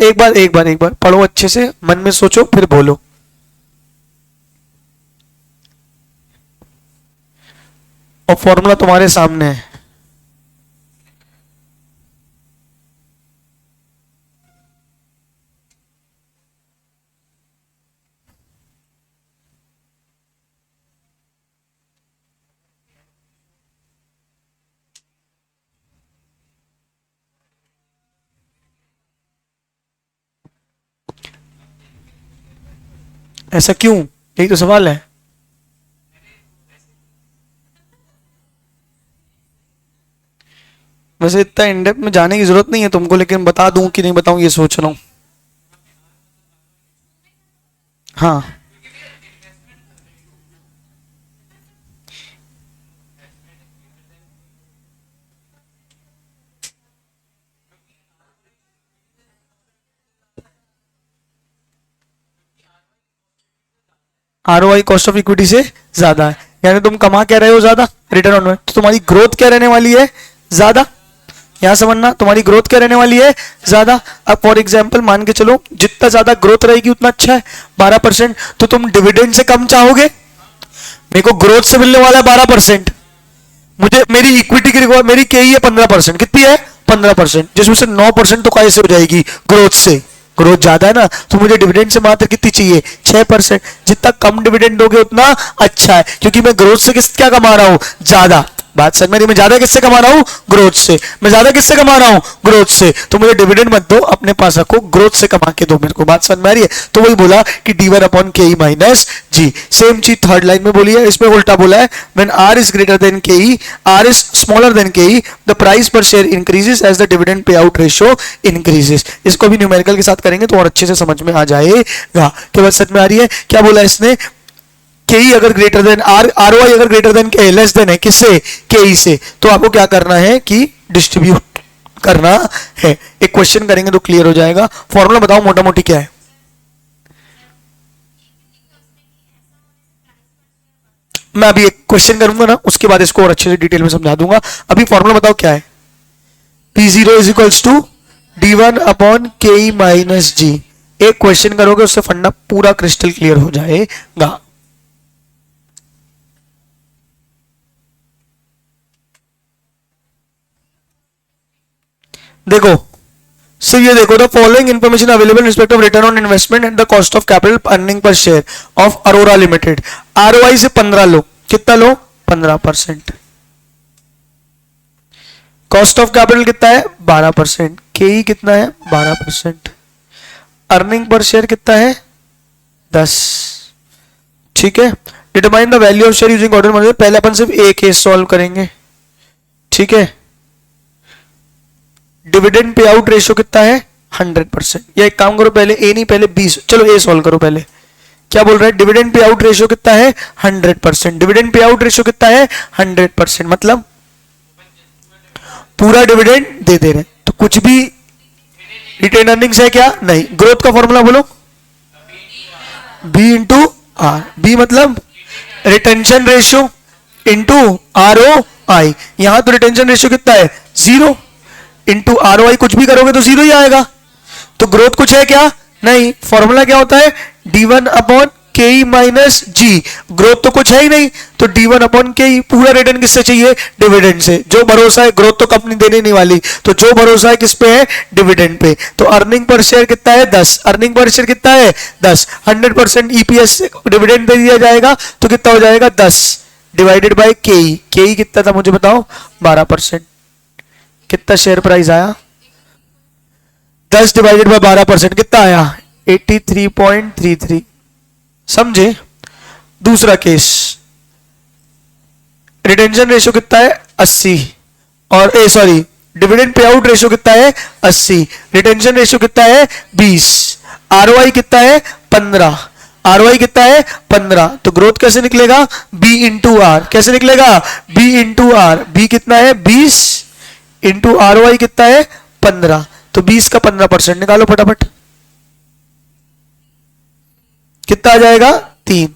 एक बार पढ़ो अच्छे से, मन में सोचो फिर बोलो। और फॉर्मूला तुम्हारे सामने है। ऐसा क्यों? यही तो सवाल है। वैसे इतना इन डेप्थ में जाने की जरूरत नहीं है तुमको, लेकिन बता दूं कि नहीं बताऊं ये सोच रहा हूं। हाँ आरओआई कॉस्ट ऑफ इक्विटी से ज्यादा है, यानी तुम कमा क्या रहे हो ज्यादा, रिटर्न ऑन, तो तुम्हारी ग्रोथ क्या रहने वाली है, ज्यादा। यहां समझना, तुम्हारी ग्रोथ क्या रहने वाली है, ज्यादा। अब फॉर एग्जांपल मान के चलो जितना ज्यादा ग्रोथ रहेगी उतना अच्छा है, 12%, तो तुम डिविडेंड से कम चाहोगे। मेरे को ग्रोथ से मिलने वाला है 12%, मुझे मेरी इक्विटी की रिक्वायर, मेरी के है 15%, कितनी है 15%, जिसमें से 9% तो कैसे हो जाएगी, ग्रोथ से। ग्रोथ ज्यादा है ना, तो मुझे डिविडेंड से मात्र कितनी चाहिए, 6%। जितना कम डिविडेंड दोगे उतना अच्छा है, क्योंकि मैं ग्रोथ से क्या कमा रहा हूं, ज्यादा। बात समझ में, मैं ज्यादा किससे कमा रहा हूं, ग्रोथ से। मैं ज्यादा किससे कमा रहा हूं, ग्रोथ से। तो मुझे डिविडेंड मत दो, अपने पास रखो, ग्रोथ से कमा के दो मेरे को। बात समझ में आ रही है। तो वही बोला कि d1 upon K E minus G. Same चीज थर्ड लाइन में बोली है, इसमें उल्टा बोला है, when r is greater than K E, r is smaller than K E, the price per share increases as the dividend पे आउट रेशियो इंक्रीजेस। इसको भी न्यूमेरिकल के साथ करेंगे तो और अच्छे से समझ में आ जाएगा। क्या बात समझ में आ रही है। क्या बोला इसने, के ई अगर ग्रेटर देन आरओआई अगर ग्रेटर देन के लेस देन है किससे, के ई से, तो आपको क्या करना है कि डिस्ट्रीब्यूट करना है। एक क्वेश्चन करेंगे तो क्लियर हो जाएगा। फॉर्मूला बताओ मोटा मोटी क्या है। मैं अभी एक क्वेश्चन करूंगा ना, उसके बाद इसको और अच्छे से डिटेल में समझा दूंगा। अभी फॉर्मूला बताओ क्या है। P0 is equals to D1 upon K E minus जी। एक क्वेश्चन करोगे उससे फंडा पूरा क्रिस्टल क्लियर हो जाएगा। देखो सर, ये देखो, the following information available respect of return on investment and the cost of capital earning per share of Arora limited. ROI से 15 लो, कितना लो, 15%। कॉस्ट ऑफ कैपिटल कितना है, 12%। केई कितना है, 12%। अर्निंग पर शेयर कितना है, 10। ठीक है। Determine the value of share using order method. पहले अपन सिर्फ एक केस सॉल्व करेंगे, ठीक है। डिविडेंड पे आउट रेशियो कितना है, 100%। या एक काम करो, पहले ए नहीं पहले 20, चलो ए सॉल्व करो पहले। क्या बोल रहा है, डिविडेंड पे आउट रेशियो कितना है, 100%। डिविडेंड पे आउट रेशियो कितना है, 100%, मतलब पूरा डिविडेंड दे दे रहे, तो कुछ भी रिटेन अर्निंग्स है क्या, नहीं। ग्रोथ का फॉर्मूला बोलो, बी इंटू आर। बी मतलब retention ratio into R O I. यहां तो रिटेंशन रेशियो कितना है, 0 इंटू आर ओ आई। कुछ भी करोगे तो 0 ही आएगा। तो ग्रोथ कुछ है क्या, नहीं। फॉर्मूला क्या होता है, D1 upon K E minus जी। ग्रोथ तो कुछ है ही नहीं, तो D1 अपॉन के ई। पूरा रिटर्न किससे चाहिए, डिविडेंड से। जो भरोसा है, ग्रोथ तो कंपनी देने नहीं वाली, तो जो भरोसा है किस पे है, डिविडेंड पे। तो अर्निंग पर शेयर कितना है, 10। अर्निंग पर शेयर कितना है, 10। 100% ईपीएस से डिविडेंड दे दिया जाएगा तो कितना हो जाएगा, 10 डिवाइडेड बाय के ई। के ई कितना था मुझे बताओ, 12%। कितना शेयर प्राइस आया, 10 डिवाइडेड बाय 12% कितना आया, 83.33। समझे। दूसरा केस, रिटेंशन रेशियो कितना है, 80। और sorry, dividend pay out ratio कितना है, 80। रिटेंशन रेशियो कितना है, 20। आरओआई कितना है, 15। आरओआई कितना है, 15। तो ग्रोथ कैसे निकलेगा, बी इंटू आर। कैसे निकलेगा, बी इंटू आर। बी कितना है, 20 इंटू आरओआई कितना है, 15। तो 20 का 15% निकालो फटाफट, कितना आ जाएगा, 3।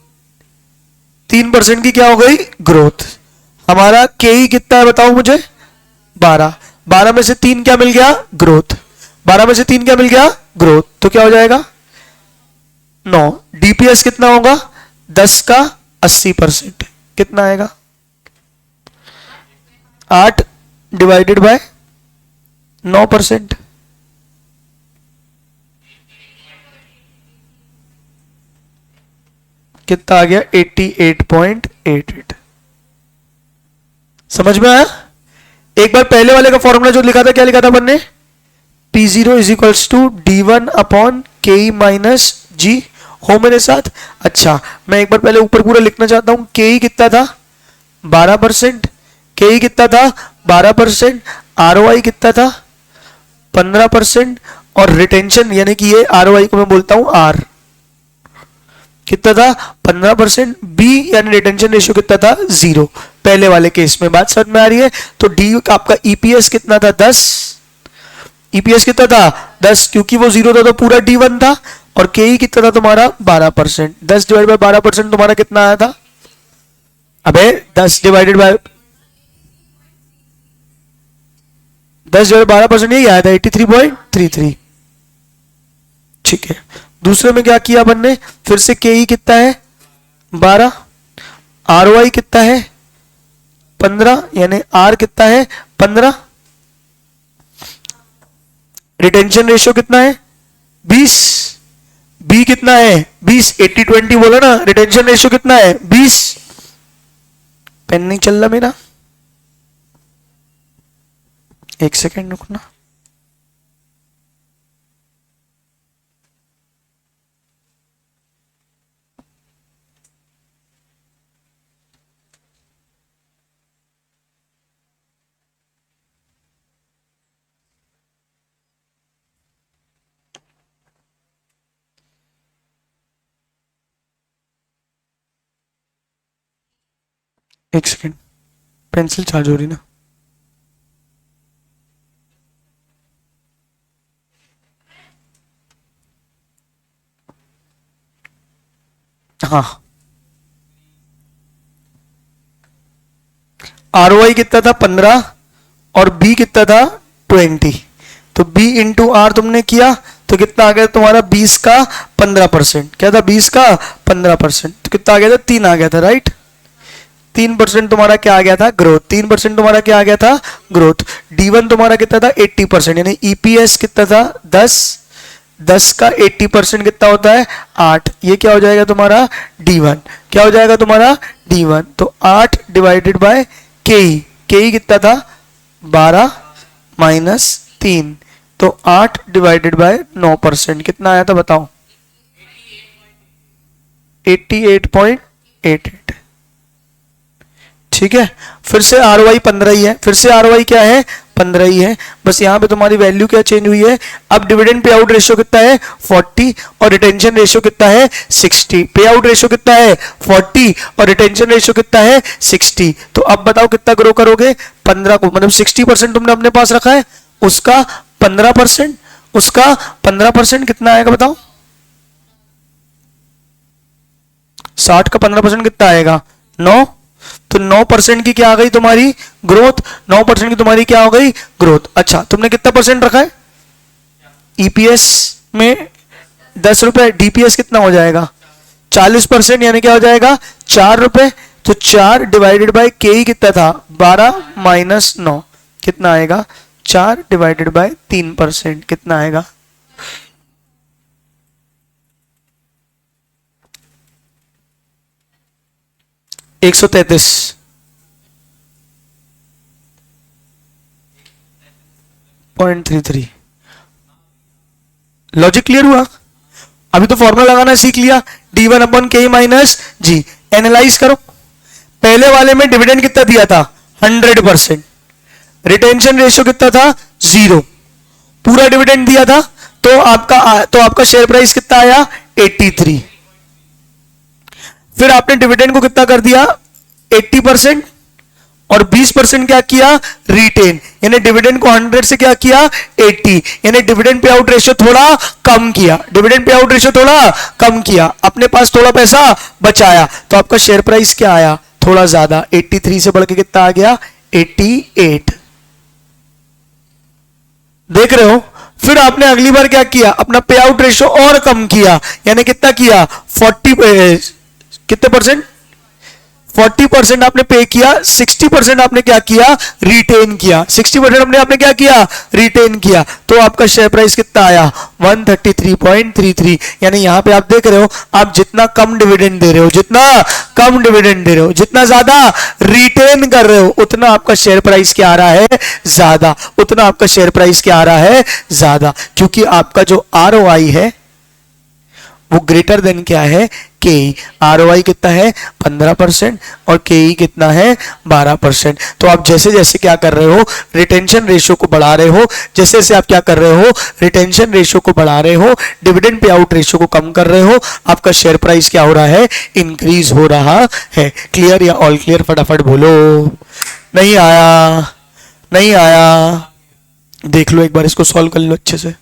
3% की क्या हो गई, ग्रोथ। हमारा के ई कितना है बताओ मुझे, 12। 12 में से 3 क्या मिल गया, ग्रोथ। 12 में से 3 क्या मिल गया, ग्रोथ। तो क्या हो जाएगा, 9। डीपीएस कितना होगा, 10 का 80%। कितना आएगा, 8 डिवाइडेड बाय 9%। कितना आ गया, 88.88। समझ में आया। एक बार पहले वाले का फॉर्मूला जो लिखा था, क्या लिखा था अपन ने, P0 is equals to D1 upon K E minus जी। हो मेरे साथ। अच्छा, मैं एक बार पहले ऊपर पूरा लिखना चाहता हूं। के ई कितना था, 12%। के ई कितना था, 12%, ROI कितना था 15%, और रिटेंशन यानी कि ये ROI को मैं बोलता हूं R कितना था 15%, बी यानी रिटेंशन रेशियो कितना था 0 पहले वाले केस में। बात समझ में आ रही है? तो डी आपका ईपीएस कितना था 10, ईपीएस कितना था 10 क्योंकि वो 0 था तो पूरा D1 था, और के कितना था तुम्हारा 12%, 10 डिवाइड बाय 12% तुम्हारा कितना आया था? अबे 10 डिवाइडेड बाय 12% यही आया था 83.33। ठीक है, दूसरे में क्या किया अपन ने? फिर से के कितना है 12, ROI कितना है 15 यानी R कितना है 15, रिटेंशन रेशियो कितना है 20, बी कितना है 20, 80-20 बोला ना, रिटेंशन रेशियो कितना है 20। पेन नहीं चल रहा मेरा, एक सेकेंड रुकना। एक सेकेंड, पेंसिल चार्ज हो रही ना। हाँ, ROI कितना था 15 और बी कितना था 20, तो बी इंटू आर तुमने किया तो कितना आ गया तुम्हारा 20 का 15%, क्या था 20 का 15%, तो कितना आ गया था 3 आ गया था, राइट। 3% तुम्हारा क्या आ गया था ग्रोथ, 3% तुम्हारा क्या आ गया था ग्रोथ। D1 तुम्हारा कितना था 80%, यानी EPS कितना था 10, 10 का 80% कितना होता है 8, ये क्या हो जाएगा तुम्हारा D1, क्या हो जाएगा तुम्हारा D1, तो 8 डिवाइडेड बाय के कितना था 12 माइनस 3, तो 8 डिवाइडेड बाय 9% कितना आया था बताओ 88.88। ठीक है, फिर से ROI 15 ही है, फिर से ROI क्या है 15 ही है, बस यहां पे तुम्हारी वैल्यू क्या चेंज हुई है। अब डिविडेंड पे आउट रेशियो कितना है 40 और रिटेंशन रेशियो कितना है 60, पे आउट रेशियो कितना है 40 और रिटेंशन रेशियो कितना है 60, तो अब बताओ कितना ग्रो करोगे 15 को, मतलब 60% तुमने अपने पास रखा है, उसका 15%, उसका 15% कितना आएगा बताओ, 60 का 15% कितना आएगा 9, तो 9% की क्या आ गई तुम्हारी ग्रोथ, 9% की तुम्हारी क्या हो गई ग्रोथ। अच्छा, तुमने कितना परसेंट रखा है ईपीएस में 10 रुपए, डीपीएस कितना हो जाएगा 40%, यानी क्या हो जाएगा 4 रुपए, तो 4 डिवाइडेड बाय के कितना था 12 माइनस 9 कितना आएगा 4 डिवाइडेड बाय 3% कितना आएगा 133.33। लॉजिक क्लियर हुआ? अभी तो फॉर्मूला लगाना सीख लिया, D1 अपॉन के माइनस जी। एनालाइज करो, पहले वाले में डिविडेंड कितना दिया था 100%, रिटेंशन रेशियो कितना था 0, पूरा डिविडेंड दिया था, तो आपका शेयर प्राइस कितना आया 83। फिर आपने डिविडेंड को कितना कर दिया 80% और 20% क्या किया रिटेन, यानी डिविडेंड को 100 से क्या किया 80, यानी डिविडेंड पे आउट रेशियो थोड़ा कम किया, डिविडेंड पे आउट रेशियो थोड़ा कम किया, अपने पास थोड़ा पैसा बचाया, तो आपका शेयर प्राइस क्या आया थोड़ा ज्यादा, 83 से बढ़ के कितना आ गया 88। देख रहे हो? फिर आपने अगली बार क्या किया, अपना पे आउट रेशियो और कम किया, यानी कितना किया 40 कितने परसेंट 40% आपने पे किया, 60% आपने क्या किया रिटेन किया, 60% आपने क्या किया रिटेन किया, तो आपका शेयर प्राइस कितना आया 133.33। यानी यहां पे आप देख रहे हो, आप जितना कम डिविडेंड दे रहे हो, जितना कम डिविडेंड दे रहे हो, जितना ज्यादा रिटेन कर रहे हो, उतना आपका शेयर प्राइस क्या आ रहा है ज्यादा, उतना आपका शेयर प्राइस क्या आ रहा है ज्यादा, क्योंकि आपका जो ROI है वो ग्रेटर देन क्या है, के ई। आर ओ आई कितना है 15% और के ई कितना है 12%। तो आप जैसे जैसे क्या कर रहे हो, रिटेंशन रेशियो को बढ़ा रहे हो, जैसे जैसे आप क्या कर रहे हो, रिटेंशन रेशियो को बढ़ा रहे हो, डिविडेंड पे आउट रेशियो को कम कर रहे हो, आपका शेयर प्राइस क्या हो रहा है, इंक्रीज हो रहा है। क्लियर या ऑल क्लियर, फटाफट बोलो। नहीं आया, नहीं आया, देख लो एक बार, इसको सॉल्व कर लो अच्छे से।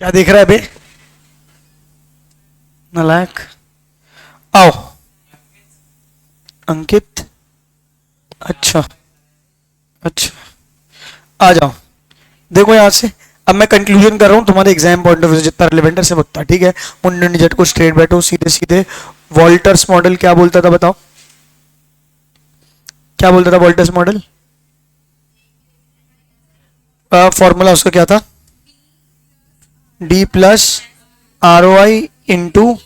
क्या देख रहा है बे, नालायक। आओ अंकित, अच्छा अच्छा, आ जाओ। देखो यहाँ से अब मैं कंक्लूजन कर रहा हूँ तुम्हारे एग्जाम पॉइंट ऑफ व्यू जितना रिलेवेंट है सब उतना, ठीक है। मुंडे निजट को स्ट्रेट बैठो सीधे सीधे। वॉल्टर्स मॉडल क्या बोलता था बताओ, क्या बोलता था वॉल्टर्स मॉडल? फॉर्मूला उसका क्या था, D plus R O I into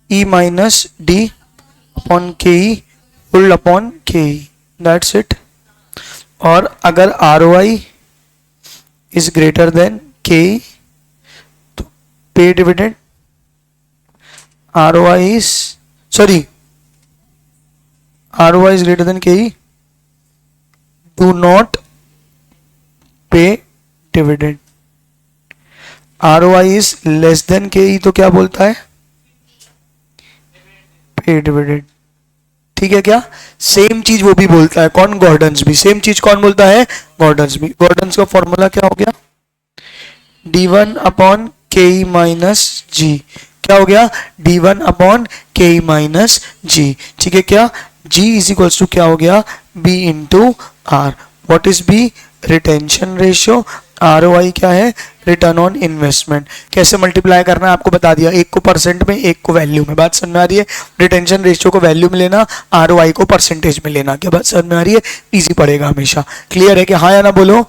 E minus D upon K E full upon K E, that's it. और अगर R O I is greater than K E तो pay dividend, R O I is sorry, ROI is greater than KE, do not pay dividend. ROI is less than KE तो क्या बोलता है? पे dividend. ठीक है क्या? सेम चीज वो भी बोलता है, कौन? गॉर्डन्स भी। सेम चीज कौन बोलता है? गॉर्डन्स भी। गॉर्डन्स का फॉर्मूला क्या हो गया? D1 upon K E minus जी। क्या हो गया? D1 upon K E minus जी। ठीक है क्या? G इज इक्वल्स टू क्या हो गया? B into R. What is B? Retention ratio. ROI क्या है? Return on investment. कैसे मल्टीप्लाई करना है आपको बता दिया, एक को परसेंट में, एक को वैल्यू में। बात समझ में आ रही है? रिटेंशन रेशियो को वैल्यू में लेना, ROI को परसेंटेज में लेना। क्या बात समझ में आ रही है? इजी पड़ेगा हमेशा। क्लियर है कि हाँ या ना बोलो?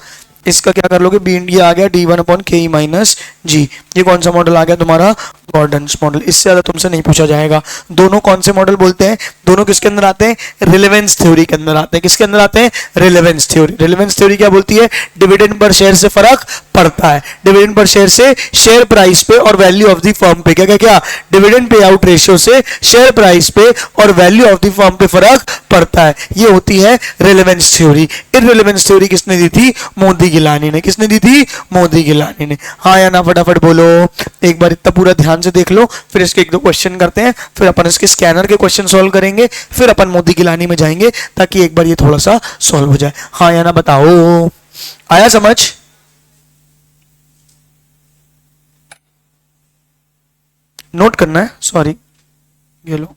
इसका क्या कर लोगे? बी ये आ गया D1 upon K E minus जी। ये कौन सा मॉडल आ गया तुम्हारा? Gordon's model. इससे ज्यादा तुमसे नहीं पूछा जाएगा। दोनों कौन से मॉडल बोलते हैं? दोनों किसके अंदर आते हैं? रिलेवेंस थ्योरी के अंदर आते हैं। किसके अंदर आते हैं? Relevance theory. रिलेवेंस थ्योरी क्या बोलती है? डिविडेंड पर शेयर से फर्क पड़ता है। डिविडेंड पर शेयर से शेयर प्राइस पे और वैल्यू ऑफ द फर्म पे। क्या क्या क्या? डिविडेंड पे आउट रेशियो से शेयर प्राइस पे और वैल्यू ऑफ द फर्म पे फर्क पड़ता है। ये होती है रिलेवेंस थ्योरी। इररिलेवेंस थ्योरी किसने दी थी? मोदी गिलानी ने। किसने दी थी? मोदी गिलानी ने। हाँ या ना फटाफट बोलो। एक बार इतना पूरा ध्यान से देख लो, फिर इसके एक दो क्वेश्चन करते हैं, फिर अपन इसके स्कैनर के क्वेश्चन सॉल्व करेंगे, फिर अपन मोदी गिलानी में जाएंगे, ताकि एक बार ये थोड़ा सा सॉल्व हो जाए। हाँ या ना बताओ। आया समझ? नोट करना है, सॉरी। ये लो।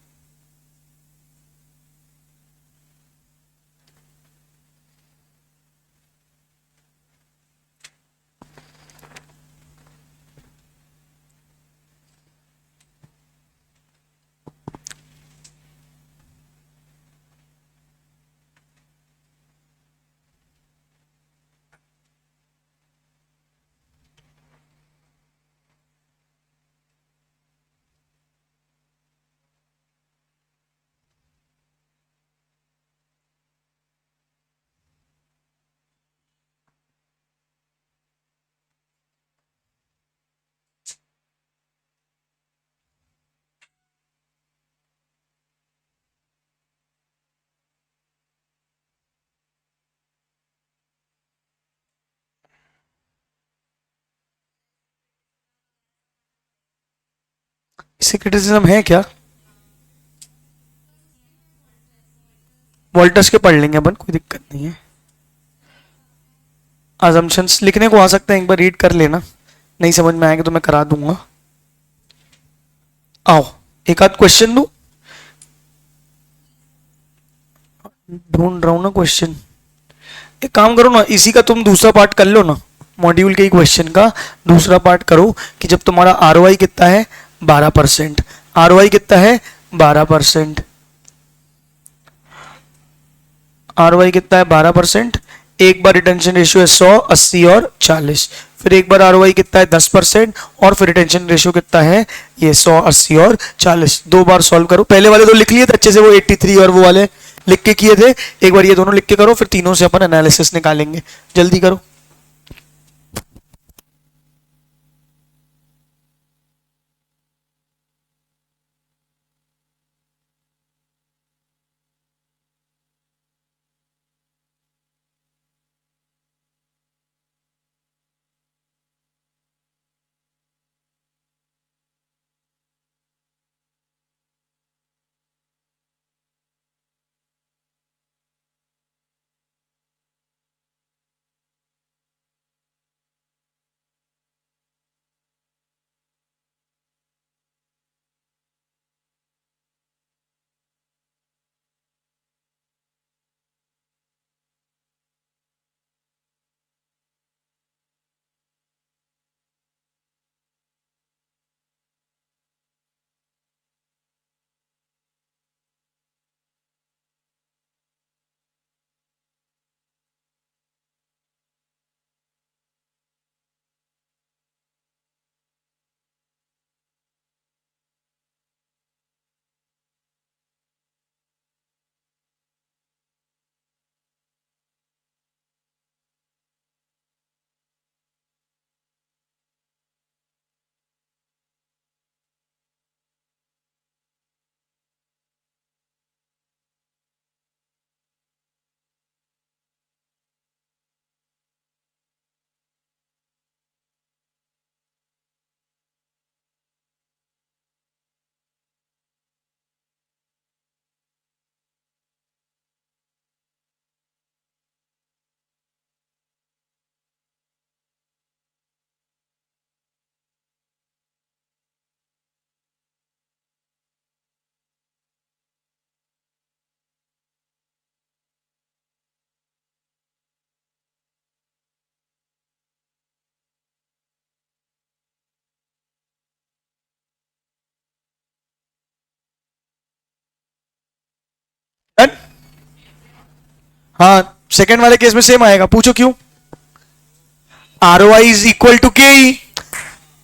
इससे क्रिटिसिज्म है क्या? वोल्टस के पढ़ लेंगे अपन, कोई दिक्कत नहीं है। अजम्पशंस लिखने को आ सकते हैं, एक बार रीड कर लेना, नहीं समझ में आएगा तो मैं करा दूंगा। आओ एक आध क्वेश्चन दू, ढूंढ रहा हूं ना क्वेश्चन। एक काम करो ना, इसी का तुम दूसरा पार्ट कर लो ना, मॉड्यूल के ही क्वेश्चन का दूसरा पार्ट करो कि जब तुम्हारा ROI कितना है? 12%। ROI कितना है? 12%। ROI कितना है? 12%। एक बार रिटेंशन रेशियो है 100, 80 और 40। फिर एक बार ROI कितना है? 10%। और फिर रिटेंशन रेशियो कितना है? ये 100, 80 और 40। दो बार सॉल्व करो। पहले वाले दो लिख लिए थे अच्छे से, वो 83 और वो वाले लिख के किए थे। एक बार ये दोनों लिख के करो, फिर तीनों से अपन एनालिसिस निकालेंगे। जल्दी करो। हाँ, सेकेंड वाले केस में सेम आएगा, पूछो क्यों। ROI इज इक्वल टू के ई,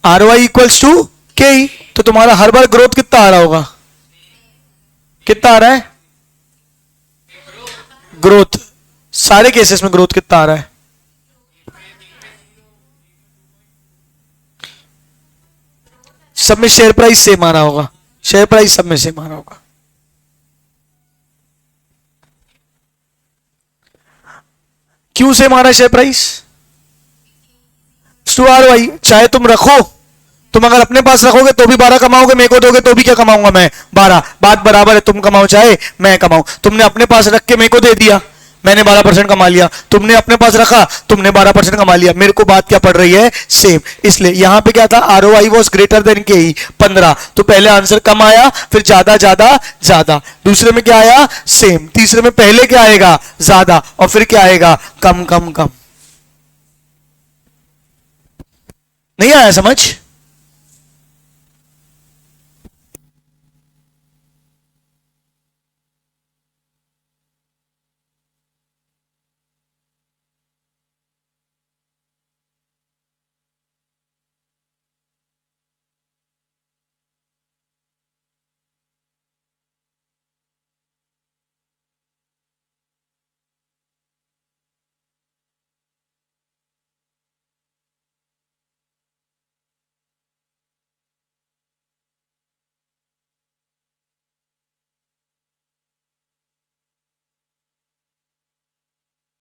ROI इक्वल्स टू के ई, तो तुम्हारा हर बार ग्रोथ कितना आ रहा होगा, कितना आ रहा है ग्रोथ, सारे केसेस में ग्रोथ कितना आ रहा है, सब में शेयर प्राइस सेम आ रहा होगा, शेयर प्राइस सब में सेम आ रहा होगा। क्यों सेम आ रहा है शेयर प्राइस, टू ROI, चाहे तुम रखो, तुम अगर अपने पास रखोगे तो भी 12 कमाओगे, मेरे को दोगे तो भी क्या कमाऊंगा मैं 12, बात बराबर है, तुम कमाओ चाहे मैं कमाऊं। तुमने अपने पास रख के मेरे को दे दिया, मैंने 12% कमा लिया, तुमने अपने पास रखा, तुमने 12% कमा लिया, मेरे को बात क्या पड़ रही है, सेम। इसलिए यहां पे क्या था, ROI was greater than K ई 15, तो पहले आंसर कम आया, फिर ज्यादा ज्यादा ज्यादा, दूसरे में क्या आया सेम, तीसरे में पहले क्या आएगा ज्यादा, और फिर क्या आएगा कम कम कम। नहीं आया समझ।